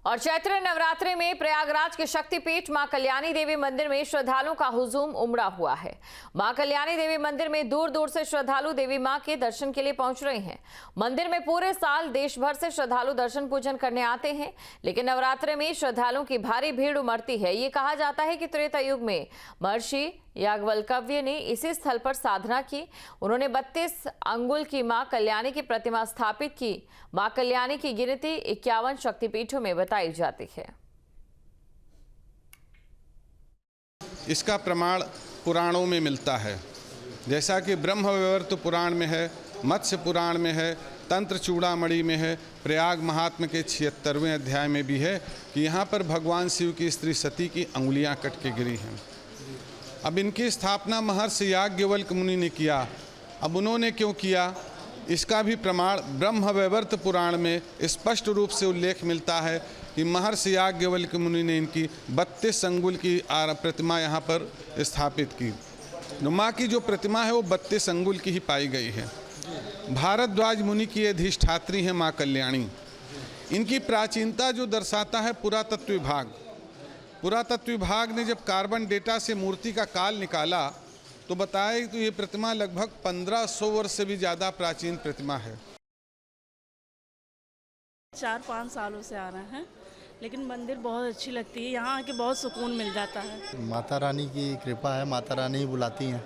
और चैत्र नवरात्रि में प्रयागराज के शक्तिपीठ मां कल्याणी देवी मंदिर में श्रद्धालुओं का हुजूम उमड़ा हुआ है। मां कल्याणी देवी मंदिर में दूर दूर से श्रद्धालु देवी मां के दर्शन के लिए पहुंच रहे हैं। मंदिर में पूरे साल देश भर से श्रद्धालु दर्शन पूजन करने आते हैं, लेकिन नवरात्रि में श्रद्धालुओं की भारी भीड़ उमड़ती है। ये कहा जाता है कि त्रेता युग में महर्षि याज्ञवल्क्य ने इसी स्थल पर साधना की। उन्होंने 32 अंगुल की मां कल्याणी की प्रतिमा स्थापित की। मां कल्याणी की गिनती 51 शक्तिपीठों में बताई जाती है। इसका प्रमाण पुराणों में मिलता है, जैसा कि ब्रह्मवैवर्त पुराण में है, मत्स्य पुराण में है, तंत्र चूड़ामणि में है, प्रयाग महात्म्य के 76वें अध्याय में भी है कि यहाँ पर भगवान शिव की स्त्री सती की अंगुलियाँ कट के गिरी हैं। अब इनकी स्थापना महर्षि याज्ञवल्क्य मुनि ने किया। अब उन्होंने क्यों किया, इसका भी प्रमाण ब्रह्मवैवर्त पुराण में स्पष्ट रूप से उल्लेख मिलता है कि महर्षि याज्ञवल्क्य मुनि ने इनकी 32 अंगुल की प्रतिमा यहाँ पर स्थापित की। माँ की जो प्रतिमा है वो 32 अंगुल की ही पाई गई है। भारद्वाज मुनि की अधिष्ठात्री है माँ कल्याणी। इनकी प्राचीनता जो दर्शाता है पुरातत्व विभाग। पुरातत्व विभाग ने जब कार्बन डेटा से मूर्ति का काल निकाला तो बताया कि ये प्रतिमा लगभग 1500 वर्ष से भी ज़्यादा प्राचीन प्रतिमा है। 4-5 सालों से आ रहे हैं, लेकिन मंदिर बहुत अच्छी लगती है। यहाँ आके बहुत सुकून मिल जाता है। माता रानी की कृपा है, माता रानी ही बुलाती हैं,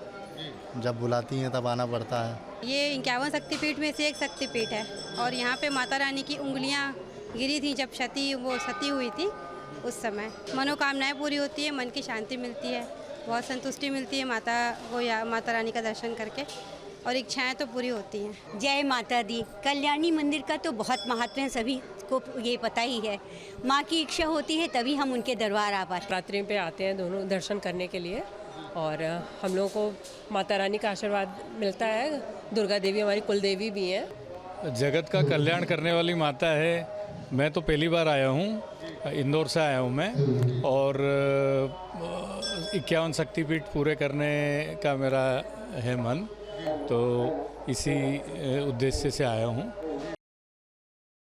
जब बुलाती हैं तब आना पड़ता है। ये 51 शक्तिपीठ में से एक शक्तिपीठ है और यहाँ पे माता रानी की उंगलियाँ गिरी थी जब सती हुई थी। उस समय मनोकामनाएं पूरी होती है, मन की शांति मिलती है, बहुत संतुष्टि मिलती है माता को या माता रानी का दर्शन करके, और इच्छाएं तो पूरी होती हैं। जय माता दी। कल्याणी मंदिर का तो बहुत महत्व है, सभी को ये पता ही है। माँ की इच्छा होती है तभी हम उनके दरबार आ पाते हैं। रात्रि पे आते हैं दोनों दर्शन करने के लिए, और हम लोगों को माता रानी का आशीर्वाद मिलता है। दुर्गा देवी हमारी कुल देवी भी हैं। जगत का कल्याण करने वाली माता है। मैं तो पहली बार आया हूँ, इंदौर से आया हूँ मैं, और 51 शक्तिपीठ पूरे करने का मेरा है मन, तो इसी उद्देश्य से आया हूँ।